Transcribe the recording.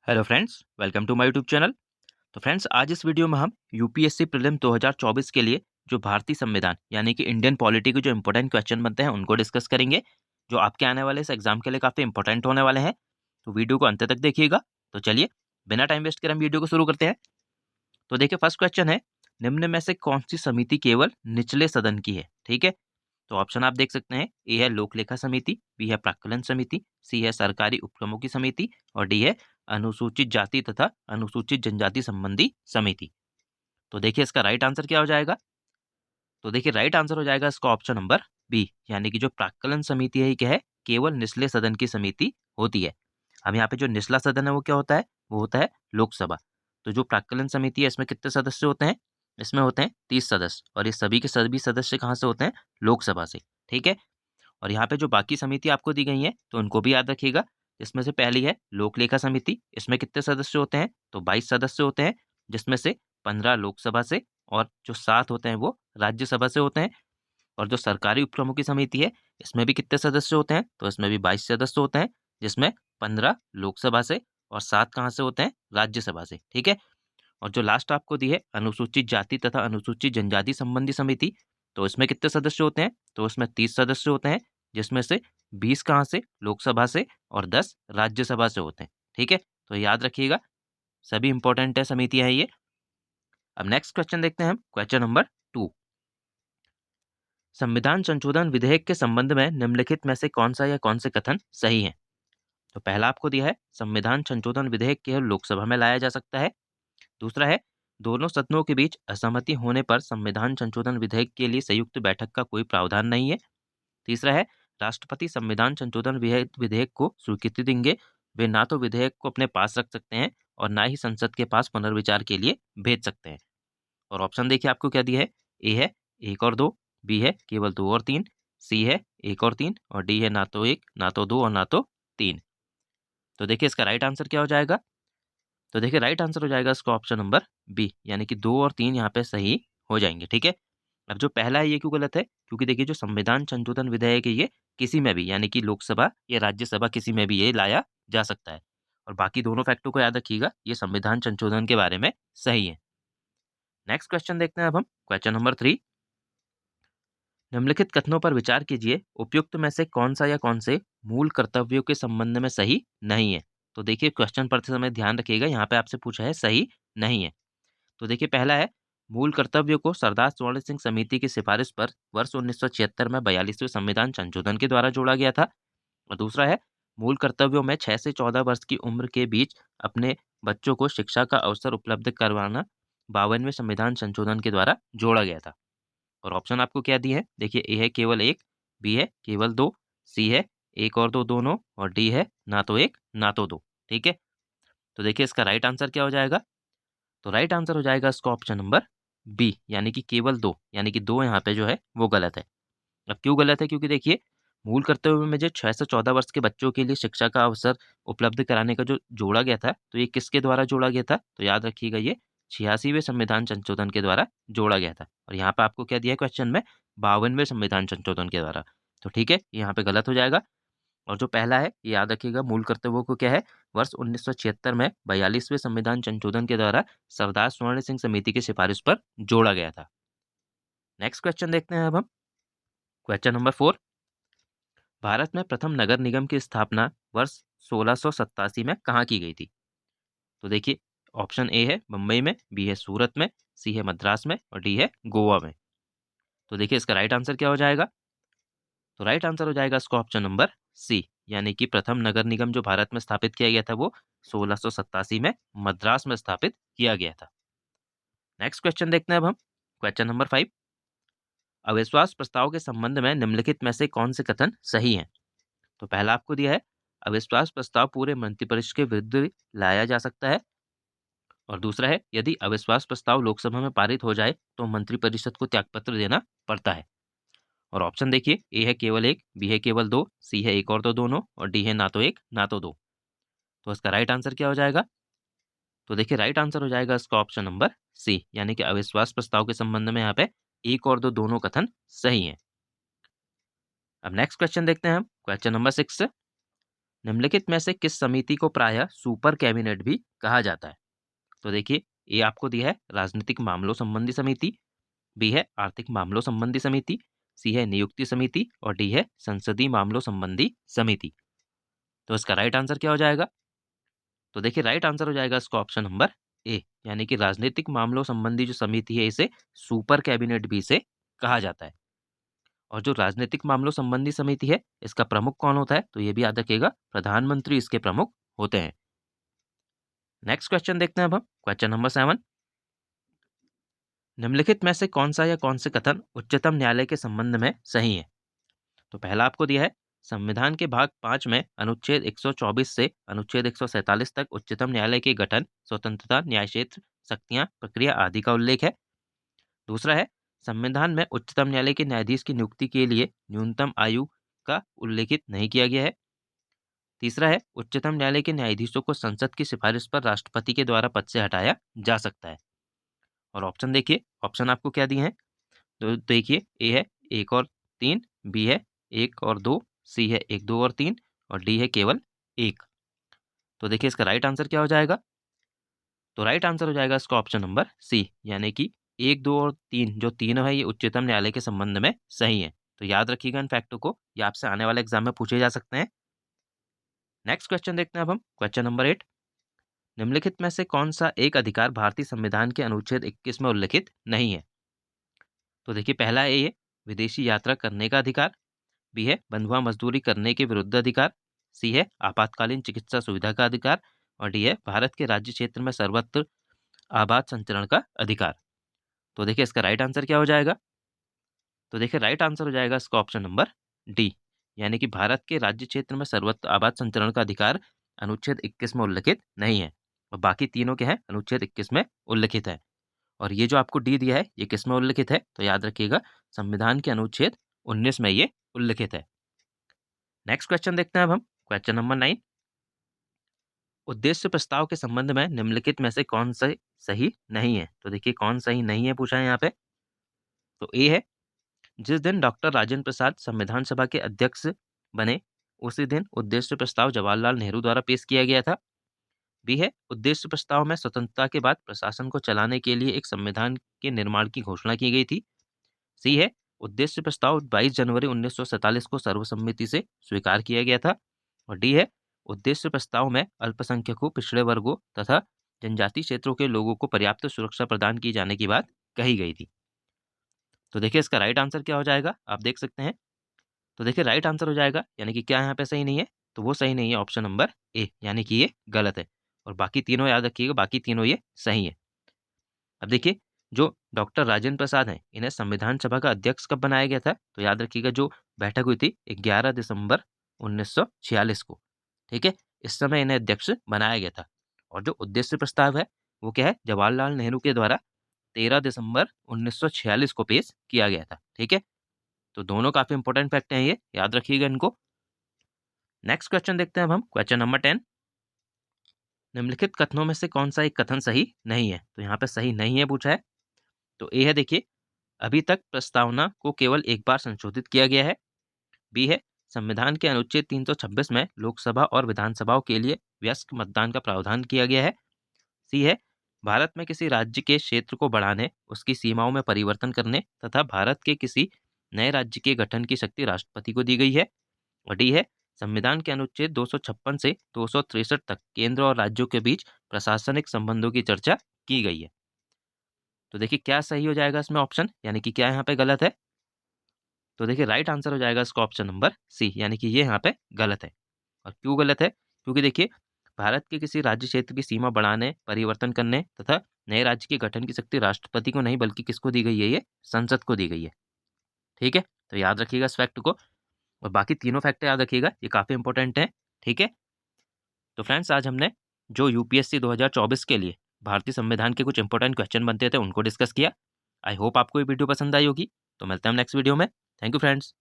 Hello friends, welcome to my YouTube channel. तो friends, आज इस वीडियो में हम यूपीएससी प्रीलिम 2024 के लिए जो भारतीय संविधान यानी कि इंडियन पॉलिटी के जो इंपॉर्टेंट क्वेश्चन बनते हैं उनको डिस्कस करेंगे, जो आपके आने वाले इस एग्जाम के लिए काफ़ी इंपॉर्टेंट होने वाले हैं। तो वीडियो को अंत तक देखिएगा। तो चलिए, बिना टाइम वेस्ट करे हम वीडियो को शुरू करते हैं। तो देखिए, फर्स्ट क्वेश्चन है, निम्न में से कौन सी समिति केवल निचले सदन की है? ठीक है। तो ऑप्शन आप देख सकते हैं, ए है लोक लेखा समिति, बी है प्राक्कलन समिति, सी है सरकारी उपक्रमों की समिति और डी है अनुसूचित जाति तथा अनुसूचित जनजाति संबंधी समिति। तो देखिए, इसका राइट आंसर क्या हो जाएगा? तो देखिए, राइट आंसर हो जाएगा इसका ऑप्शन नंबर बी, यानी कि जो प्राक्कलन समिति है ये क्या है, केवल निचले सदन की समिति होती है। अब यहाँ पे जो निचला सदन है वो क्या होता है? वो होता है लोकसभा। तो जो प्राक्कलन समिति है इसमें कितने सदस्य होते हैं? इसमें होते हैं 30 सदस्य और ये सभी के सभी सदस्य कहाँ से होते हैं? लोकसभा से। ठीक है। और यहाँ पे जो बाकी समिति आपको दी गई है तो उनको भी याद रखिएगा। इसमें से पहली है लोक लेखा समिति, इसमें कितने सदस्य होते हैं? तो 22 सदस्य होते हैं, जिसमें से 15 लोकसभा से और जो 7 होते हैं वो राज्यसभा से होते हैं। और जो सरकारी उपक्रमों की समिति है इसमें भी कितने सदस्य होते हैं? तो इसमें भी 22 सदस्य होते हैं, जिसमें 15 लोकसभा से और 7 कहाँ से होते हैं? राज्यसभा से। ठीक है। और जो लास्ट आपको दी है अनुसूचित जाति तथा अनुसूचित जनजाति संबंधी समिति, तो इसमें कितने सदस्य होते हैं? तो इसमें 30 सदस्य होते हैं, जिसमें से 20 कहाँ से? लोकसभा से और 10 राज्यसभा से होते हैं। ठीक है। तो याद रखिएगा, सभी इंपॉर्टेंट है समितियां हैं ये। अब नेक्स्ट क्वेश्चन देखते हैं हम, क्वेश्चन नंबर 2। संविधान संशोधन विधेयक के संबंध में निम्नलिखित में से कौन सा या कौन से कथन सही है? तो पहला आपको दिया है, संविधान संशोधन विधेयक केवल लोकसभा में लाया जा सकता है। दूसरा है, दोनों सदनों के बीच असहमति होने पर संविधान संशोधन विधेयक के लिए संयुक्त बैठक का कोई प्रावधान नहीं है। तीसरा है, राष्ट्रपति संविधान संशोधन विधेयक को स्वीकृति देंगे, वे ना तो विधेयक को अपने पास रख सकते हैं और ना ही संसद के पास पुनर्विचार के लिए भेज सकते हैं। और ऑप्शन देखिए आपको क्या दिया है, ए है 1 और 2, बी है केवल 2 और 3, सी है 1 और 3 और डी है ना तो 1, ना तो 2 और ना तो 3। तो देखिए, इसका राइट आंसर क्या हो जाएगा? तो देखिए, राइट आंसर हो जाएगा इसका ऑप्शन नंबर बी, यानी कि 2 और 3 यहाँ पे सही हो जाएंगे। ठीक है। अब जो पहला है ये क्यों गलत है? क्योंकि देखिए, जो संविधान संशोधन विधेयक है ये किसी में भी, यानी कि लोकसभा या राज्यसभा किसी में भी ये लाया जा सकता है। और बाकी दोनों फैक्टों को याद रखिएगा, ये संविधान संशोधन के बारे में सही है। नेक्स्ट क्वेश्चन देखते हैं अब हम, क्वेश्चन नंबर 3। निम्नलिखित कथनों पर विचार कीजिए, उपयुक्त में से कौन सा या कौन से मूल कर्तव्यों के संबंध में सही नहीं है? तो देखिए, क्वेश्चन पढ़ते समय ध्यान रखिएगा, यहाँ पे आपसे पूछा है सही नहीं है। तो देखिए, पहला है, मूल कर्तव्यों को सरदार स्वर्ण सिंह समिति की सिफारिश पर वर्ष 1976 में 42वें संविधान संशोधन के द्वारा जोड़ा गया था। और दूसरा है, मूल कर्तव्यों में 6 से 14 वर्ष की उम्र के बीच अपने बच्चों को शिक्षा का अवसर उपलब्ध करवाना 52वें संविधान संशोधन के द्वारा जोड़ा गया था। और ऑप्शन आपको क्या दिए हैं? देखिए, ए है केवल 1, बी है केवल 2, सी है 1 और 2 दोनों और डी है ना तो 1 ना तो 2। ठीक है। तो देखिए, इसका राइट आंसर क्या हो जाएगा? तो राइट आंसर हो जाएगा इसका ऑप्शन नंबर बी, यानी कि केवल 2, यानी कि 2 यहाँ पे जो है वो गलत है। अब क्यों गलत है? क्योंकि देखिए, मूल कर्तव्य में जो 6 से 14 वर्ष के बच्चों के लिए शिक्षा का अवसर उपलब्ध कराने का जो जोड़ा गया था, तो ये किसके द्वारा जोड़ा गया था? तो याद रखिएगा, ये 86वें संविधान संशोधन के द्वारा जोड़ा गया था। और यहाँ पे आपको क्या दिया है क्वेश्चन में? 52वें संविधान संशोधन के द्वारा। तो ठीक है, यहाँ पे गलत हो जाएगा। और जो पहला है ये याद रखिएगा, मूल कर्तव्यों को क्या है, वर्ष 1976 में 42वें संविधान संशोधन के द्वारा सरदार स्वर्ण सिंह समिति की सिफारिश पर जोड़ा गया था। नेक्स्ट क्वेश्चन देखते हैं अब हम, क्वेश्चन नंबर 4। भारत में प्रथम नगर निगम की स्थापना वर्ष 1687 में कहाँ की गई थी? तो देखिए, ऑप्शन ए है मुंबई में, बी है सूरत में, सी है मद्रास में और डी है गोवा में। तो देखिए, इसका राइट आंसर क्या हो जाएगा? तो राइट आंसर हो जाएगा इसका ऑप्शन नंबर सी, यानी कि प्रथम नगर निगम जो भारत में स्थापित किया गया था वो 1687 में मद्रास में स्थापित किया गया था। नेक्स्ट क्वेश्चन देखते हैं अब हम, क्वेश्चन नंबर 5। अविश्वास प्रस्ताव के संबंध में निम्नलिखित में से कौन से कथन सही हैं? तो पहला आपको दिया है, अविश्वास प्रस्ताव पूरे मंत्रिपरिषद के विरुद्ध लाया जा सकता है। और दूसरा है, यदि अविश्वास प्रस्ताव लोकसभा में पारित हो जाए तो मंत्रिपरिषद को त्यागपत्र देना पड़ता है। और ऑप्शन देखिए, ए है केवल 1, बी है केवल 2, सी है 1 और 2 दोनों और डी है ना तो 1 ना तो 2। तो इसका राइट आंसर क्या हो जाएगा? तो देखिए, राइट आंसर हो जाएगा इसका ऑप्शन नंबर सी, यानी कि अविश्वास प्रस्ताव के संबंध में यहाँ पे 1 और 2 दोनों कथन सही हैं। अब नेक्स्ट क्वेश्चन देखते हैं हम, क्वेश्चन नंबर 6। निम्नलिखित में से किस समिति को प्रायः सुपर कैबिनेट भी कहा जाता है? तो देखिए, ए आपको दिया है राजनीतिक मामलों संबंधी समिति, बी है आर्थिक मामलों संबंधी समिति, सी है नियुक्ति समिति और डी है संसदीय मामलों संबंधी समिति। तो इसका राइट आंसर क्या हो जाएगा? तो देखिए, राइट आंसर हो जाएगा इसका ऑप्शन नंबर ए, यानी कि राजनीतिक मामलों संबंधी जो समिति है इसे सुपर कैबिनेट भी इसे कहा जाता है। और जो राजनीतिक मामलों संबंधी समिति है इसका प्रमुख कौन होता है? तो ये भी याद रखिएगा, प्रधानमंत्री इसके प्रमुख होते हैं। नेक्स्ट क्वेश्चन देखते हैं अब हम, क्वेश्चन नंबर 7। निम्नलिखित में से कौन सा या कौन से कथन उच्चतम न्यायालय के संबंध में सही है? तो पहला आपको दिया है, संविधान के भाग 5 में अनुच्छेद 124 से अनुच्छेद 147 तक उच्चतम न्यायालय के गठन, स्वतंत्रता, न्याय क्षेत्र, शक्तियां, प्रक्रिया आदि का उल्लेख है। दूसरा है, संविधान में उच्चतम न्यायालय के न्यायाधीश की नियुक्ति के लिए न्यूनतम आयु का उल्लेखित नहीं किया गया है। तीसरा है, उच्चतम न्यायालय के न्यायाधीशों को संसद की सिफारिश पर राष्ट्रपति के द्वारा पद से हटाया जा सकता है। और ऑप्शन देखिए, ऑप्शन आपको क्या दिए हैं? तो देखिए, ए है 1 और 3, बी है 1 और 2, सी है 1, 2 और 3 और डी है केवल 1। तो देखिए, इसका राइट आंसर क्या हो जाएगा? तो राइट आंसर हो जाएगा इसका ऑप्शन नंबर सी, यानी कि 1, 2 और 3 जो तीनों है ये उच्चतम न्यायालय के संबंध में सही है। तो याद रखिएगा इन फैक्टों को, ये आपसे आने वाले एग्जाम में पूछे जा सकते हैं। नेक्स्ट क्वेश्चन देखते हैं अब हम, क्वेश्चन नंबर 8। निम्नलिखित में से कौन सा एक अधिकार भारतीय संविधान के अनुच्छेद 21 में उल्लिखित नहीं है? तो देखिए, पहला ए है विदेशी यात्रा करने का अधिकार, बी है बंधुआ मजदूरी करने के विरुद्ध अधिकार, सी है आपातकालीन चिकित्सा सुविधा का अधिकार और डी है भारत के राज्य क्षेत्र में सर्वत्र आबाद संचरण का अधिकार। तो देखिए, इसका राइट आंसर क्या हो जाएगा? तो देखिए, राइट आंसर हो जाएगा इसका ऑप्शन नंबर डी, यानी कि भारत के राज्य क्षेत्र में सर्वत्र आबाद संचरण का अधिकार अनुच्छेद 21 में उल्लिखित नहीं है और बाकी तीनों के हैं अनुच्छेद 21 में उल्लिखित है। और ये जो आपको डी दिया है ये किस में उल्लिखित है? तो याद रखिएगा, संविधान के अनुच्छेद 19 में ये उल्लिखित है। नेक्स्ट क्वेश्चन देखते हैं अब हम, क्वेश्चन नंबर 9। उद्देश्य प्रस्ताव के संबंध में निम्नलिखित में से कौन सा सही नहीं है? तो देखिए, कौन सही नहीं है पूछा है यहाँ पे। तो ए है, जिस दिन डॉक्टर राजेंद्र प्रसाद संविधान सभा के अध्यक्ष बने उसी दिन उद्देश्य प्रस्ताव जवाहरलाल नेहरू द्वारा पेश किया गया था। बी है, उद्देश्य प्रस्ताव में स्वतंत्रता के बाद प्रशासन को चलाने के लिए एक संविधान के निर्माण की घोषणा की गई थी। सी है, उद्देश्य प्रस्ताव 22 जनवरी 1947 को सर्वसम्मति से स्वीकार किया गया था। और डी है, उद्देश्य प्रस्ताव में अल्पसंख्यकों, पिछड़े वर्गों तथा जनजातीय क्षेत्रों के लोगों को पर्याप्त सुरक्षा प्रदान किए जाने की बात कही गई थी। तो देखिए, इसका राइट आंसर क्या हो जाएगा, आप देख सकते हैं। तो देखिए, राइट आंसर हो जाएगा, यानी कि क्या यहाँ पे सही नहीं है? तो वो सही नहीं है ऑप्शन नंबर ए, यानी कि ये गलत है। और बाकी तीनों याद रखिएगा, बाकी तीनों ये सही है। अब देखिए, जो डॉक्टर राजेंद्र प्रसाद हैं इन्हें संविधान सभा का अध्यक्ष कब बनाया गया था? तो याद रखिएगा, जो बैठक हुई थी 11 दिसंबर 1946 को। ठीक है, इस समय इन्हें अध्यक्ष बनाया गया था। और जो उद्देश्य प्रस्ताव है वो क्या है? जवाहरलाल नेहरू के द्वारा 13 दिसंबर 1946 को पेश किया गया था। ठीक है, तो दोनों काफी इंपॉर्टेंट फैक्ट हैं, ये याद रखिएगा इनको। नेक्स्ट क्वेश्चन देखते हैं अब हम, क्वेश्चन नंबर 10। निम्नलिखित कथनों में से कौन सा एक कथन सही नहीं है? तो यहाँ पे सही नहीं है पूछा है। तो ए है, देखिए, अभी तक प्रस्तावना को केवल एक बार संशोधित किया गया है। बी है, संविधान के अनुच्छेद 326 में लोकसभा और विधानसभाओं के लिए वयस्क मतदान का प्रावधान किया गया है। सी है, भारत में किसी राज्य के क्षेत्र को बढ़ाने, उसकी सीमाओं में परिवर्तन करने तथा भारत के किसी नए राज्य के गठन की शक्ति राष्ट्रपति को दी गई है। और डी है, संविधान के अनुच्छेद 256 से 263 तक केंद्र और राज्यों के बीच प्रशासनिक संबंधों की चर्चा की गई है। तो देखिए, क्या सही हो जाएगा इसमें ऑप्शन, यानी कि क्या यहाँ पे गलत है? तो देखिए, राइट आंसर हो जाएगा इसका ऑप्शन नंबर सी, यानी कि ये यहाँ पे गलत है। और क्यों गलत है? क्योंकि देखिए, भारत के किसी राज्य क्षेत्र की सीमा बढ़ाने, परिवर्तन करने तथा नए राज्य के गठन की शक्ति राष्ट्रपति को नहीं बल्कि किसको दी गई है? ये संसद को दी गई है। ठीक है, तो याद रखिएगा इस फैक्ट को। और बाकी तीनों फैक्ट याद रखिएगा, ये काफी इंपॉर्टेंट है। ठीक है, तो फ्रेंड्स, आज हमने जो यूपीएससी 2024 के लिए भारतीय संविधान के कुछ इंपॉर्टेंट क्वेश्चन बनते थे उनको डिस्कस किया। आई होप आपको ये वीडियो पसंद आई होगी। तो मिलते हैं हम नेक्स्ट वीडियो में। Thank you friends.